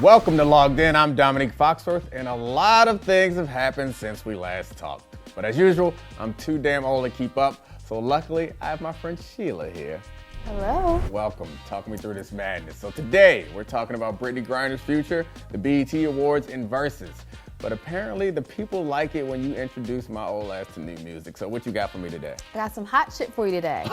Welcome to Logged In. I'm Domonique Foxworth, and a lot of things have happened since we last talked. But as usual, I'm too damn old to keep up, so luckily I have my friend Sheila here. Hello. Welcome. Talk me through this madness. So today, we're talking about Brittney Griner's future, the BET Awards, and Verzuz. But apparently, the people like it when you introduce my old ass to new music. So what you got for me today? I got some hot shit for you today.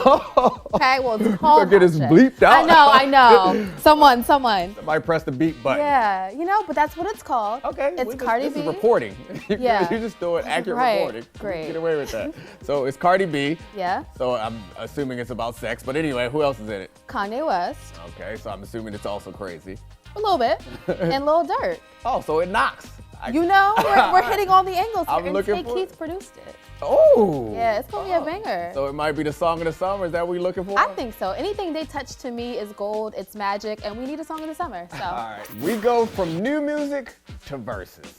Okay, well, it's called You're gonna get us shit. bleeped out. I know. Someone. Somebody press the beep button. Yeah, but that's what it's called. Okay. It's Cardi this B. is reporting. Yeah. You're just doing accurate Right. reporting. Great. Get away with that. So it's Cardi B. Yeah. So I'm assuming it's about sex. But anyway, who else is in it? Kanye West. Okay, so I'm assuming it's also crazy. A little bit. And Lil Durk. Oh, so it knocks. We're hitting all the angles here. I'm and looking Tay for Keith produced it. Oh. Yeah, it's gonna be a banger. So it might be the song of the summer. Is that what we're looking for? I think so. Anything they touch to me is gold. It's magic, and we need a song of the summer. So. All right, we go from new music to Verzuz.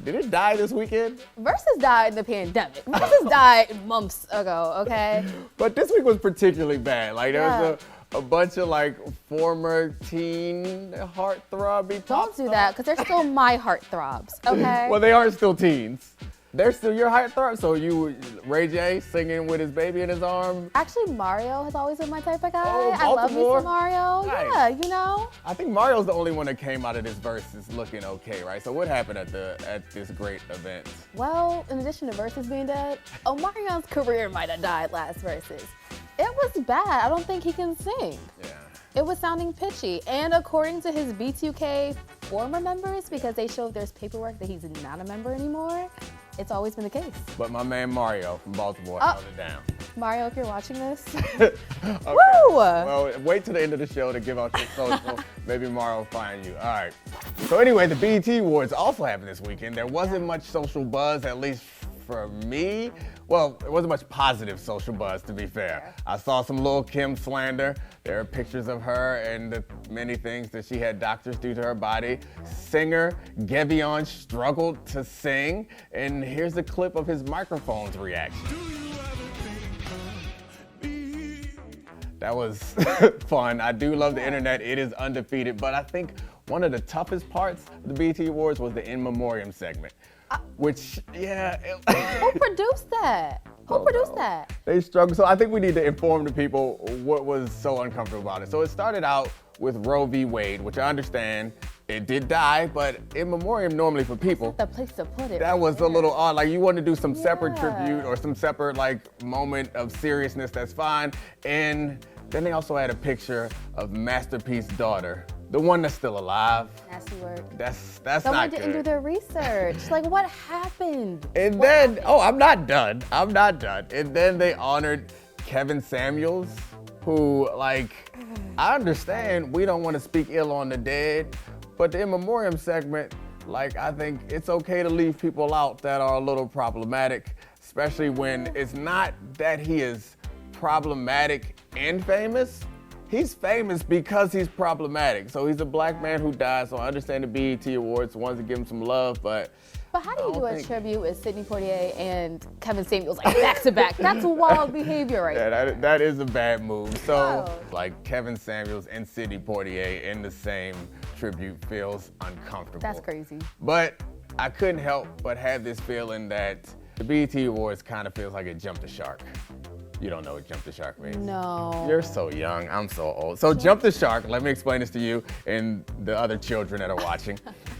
Did it die this weekend? Verzuz died in the pandemic. Verzuz died months ago. Okay. But this week was particularly bad. Like there was a bunch of like former teen heartthrobby. Don't do that, because they're still my heartthrobs, okay? Well, they aren't still teens. They're still your heartthrob. So you, Ray J, singing with his baby in his arms. Actually, Mario has always been my type of guy. Oh, I love me Baltimore. some Mario. Nice. Yeah, I think Mario's the only one that came out of this Verzuz looking okay, right? So what happened at this great event? Well, in addition to Verzuz being dead, Omarion's career might have died last Verzuz. It was bad. I don't think he can sing. Yeah. It was sounding pitchy. And according to his B2K former members, because they showed there's paperwork that he's not a member anymore, it's always been the case. But my man Mario from Baltimore held it down. Mario, if you're watching this. Okay. Woo! Well, wait till the end of the show to give out your social. Maybe Mario will find you. All right. So anyway, the BET Awards also happened this weekend. There wasn't much social buzz, at least for me. Well, there wasn't much positive social buzz, to be fair. I saw some Lil' Kim slander. There are pictures of her and the many things that she had doctors do to her body. Singer Gevion struggled to sing, and here's a clip of his microphone's reaction. That was fun. I do love the internet. It is undefeated, but I think one of the toughest parts of the BET Awards was the In Memoriam segment. Which, Who produced that? Who produced that? They struggled. So I think we need to inform the people what was so uncomfortable about it. So it started out with Roe v. Wade, which I understand it did die, but In Memoriam normally for people. The place to put it. That was a little odd. Like you want to do some separate Yeah. tribute or some separate like moment of seriousness, that's fine. And then they also had a picture of Masterpiece's daughter, the one that's still alive. Nasty word. That's Someone not didn't good. do their research. Like, what happened? And then, I'm not done. And then they honored Kevin Samuels, who, like, I understand we don't want to speak ill on the dead, but the In Memoriam segment, like, I think it's okay to leave people out that are a little problematic, especially when it's not that he is problematic and famous. He's famous because he's problematic. So he's a black man who died. So I understand the BET Awards wants to give him some love, but how do you do a think- tribute with Sidney Poitier and Kevin Samuels like back to back? That's wild behavior right yeah, there. that is a bad move. So Wow. like Kevin Samuels and Sidney Poitier in the same tribute feels uncomfortable. That's crazy. But I couldn't help but have this feeling that the BET Awards kind of feels like it jumped the shark. You don't know what jump the shark means. No. You're so young, I'm so old. So Jump the Shark, let me explain this to you and the other children that are watching.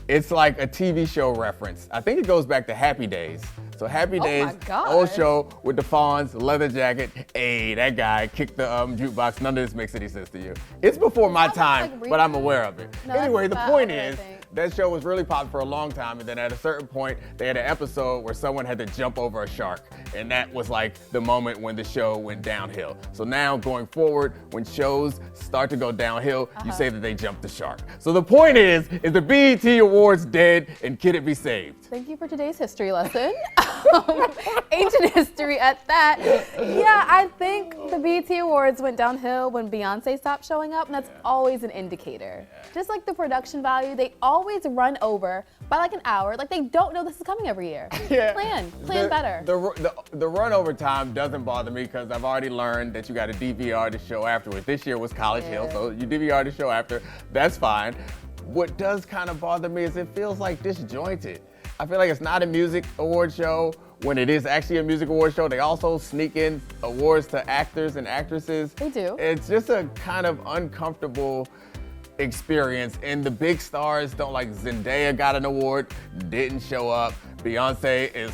It's like a TV show reference. I think it goes back to Happy Days. So Happy Days, my God. old show with the Fonz, leather jacket. Hey, that guy kicked the jukebox. None of this makes any sense to you. It's before my That time, looks like but I'm Rita. aware of it. No, Anyway, the that's point about it, I is, think. that show was really popular for a long time, and then at a certain point, they had an episode where someone had to jump over a shark, and that was like the moment when the show went downhill. So now, going forward, when shows start to go downhill, you say that they jumped the shark. So the point is the BET Awards dead, and can it be saved? Thank you for today's history lesson. Ancient history at that. Yeah, I think the BET Awards went downhill when Beyonce stopped showing up, and that's always an indicator. Just like the production value, they always run over by like an hour. Like they don't know this is coming every year. Plan better. The run over time doesn't bother me because I've already learned that you got to DVR the show afterwards. This year was College Hill, so you DVR the show after. That's fine. what does kind of bother me is it feels like disjointed. I feel like it's not a music award show. When it is actually a music award show, they also sneak in awards to actors and actresses. They do. It's just a kind of uncomfortable experience, and the big stars don't, like Zendaya got an award, didn't show up. Beyonce is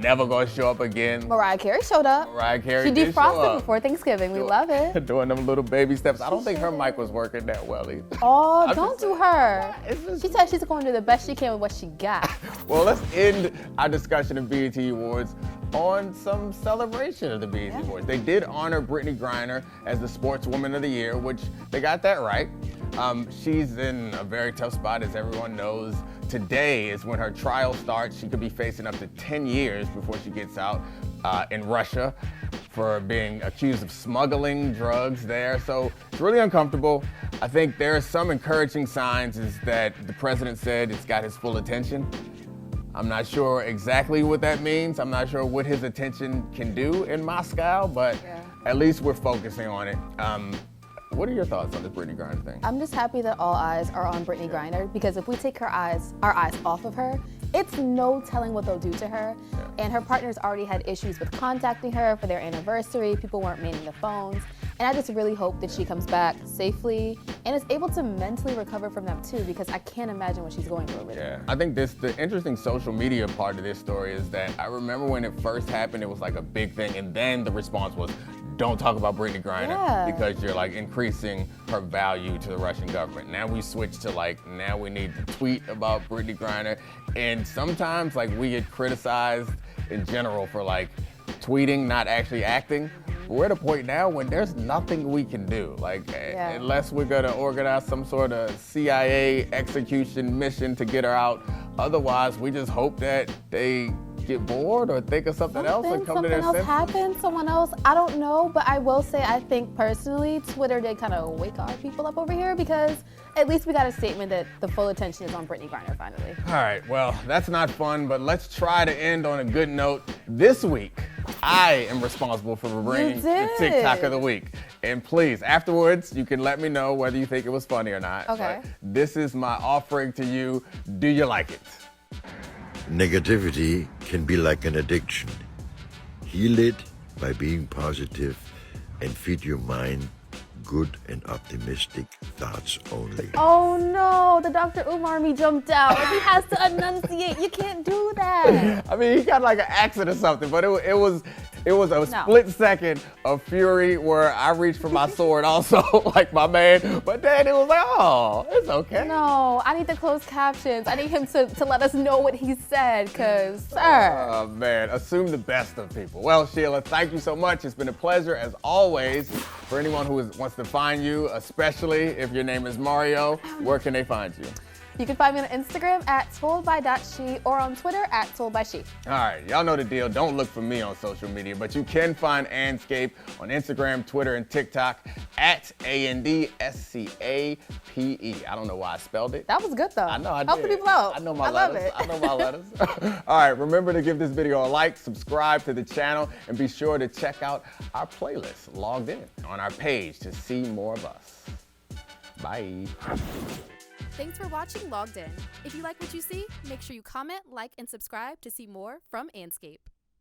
never gonna show up again. Mariah Carey showed up. Mariah Carey She did show defrosted up. before Thanksgiving. We love it. Doing them little baby steps. I don't think her mic was working that well either. Oh, I'm don't just do saying. her. It's just- She said she's going to do the best she can with what she got. Well, let's end our discussion of BET Awards on some celebration of the BET Awards. They did honor Brittney Griner as the Sportswoman of the Year, which they got that right. She's in a very tough spot, as everyone knows. Today is when her trial starts. She could be facing up to 10 years before she gets out in Russia for being accused of smuggling drugs there. So it's really uncomfortable. I think there are some encouraging signs is that the president said it's got his full attention. I'm not sure exactly what that means. I'm not sure what his attention can do in Moscow, but at least we're focusing on it. What are your thoughts on the Brittney Griner thing? I'm just happy that all eyes are on Brittney Griner, because if we take our eyes off of her, it's no telling what they'll do to her. And her partners already had issues with contacting her for their anniversary. People weren't manning the phones. And I just really hope that she comes back safely and is able to mentally recover from them too, because I can't imagine what she's going through over there. I think the interesting social media part of this story is that I remember when it first happened, it was like a big thing, and then the response was, don't talk about Brittney Griner because you're like increasing her value to the Russian government. Now we switch to like, now we need to tweet about Brittney Griner. And sometimes like we get criticized in general for like tweeting, not actually acting. We're at a point now when there's nothing we can do. Like unless we're gonna organize some sort of CIA execution mission to get her out. Otherwise, we just hope that they get bored or think of something else and come to their senses. Someone else, I don't know, but I will say I think personally Twitter did kind of wake our people up over here, because at least we got a statement that the full attention is on Brittney Griner finally. All right, well, that's not fun, but let's try to end on a good note. This week, I am responsible for bringing the TikTok of the week. And please, afterwards, you can let me know whether you think it was funny or not. Okay. But this is my offering to you. Do you like it? Negativity can be like an addiction. Heal it by being positive and feed your mind good and optimistic thoughts only. Oh no, the Dr. Umar me jumped out. He has to enunciate. You can't do that. I mean, he got like an accent or something, but it was a split second of fury where I reached for my sword also, like my man, but then it was like, oh, it's okay. No, I need the closed captions. I need him to let us know what he said, because, sir. Oh man, assume the best of people. Well, Sheila, thank you so much. It's been a pleasure as always. For anyone who wants to find you, especially if your name is Mario, where can they find you? You can find me on Instagram at toldby.she or on Twitter at toldbyshi. All right, y'all know the deal. Don't look for me on social media, but you can find Andscape on Instagram, Twitter, and TikTok at ANDSCAPE. I don't know why I spelled it. That was good though. I know I did. Help the people out. I know my love letters. it. I know my letters. All right, remember to give this video a like, subscribe to the channel, and be sure to check out our playlist logged in on our page to see more of us. Bye. Thanks for watching Logged In. If you like what you see, make sure you comment, like, and subscribe to see more from Andscape.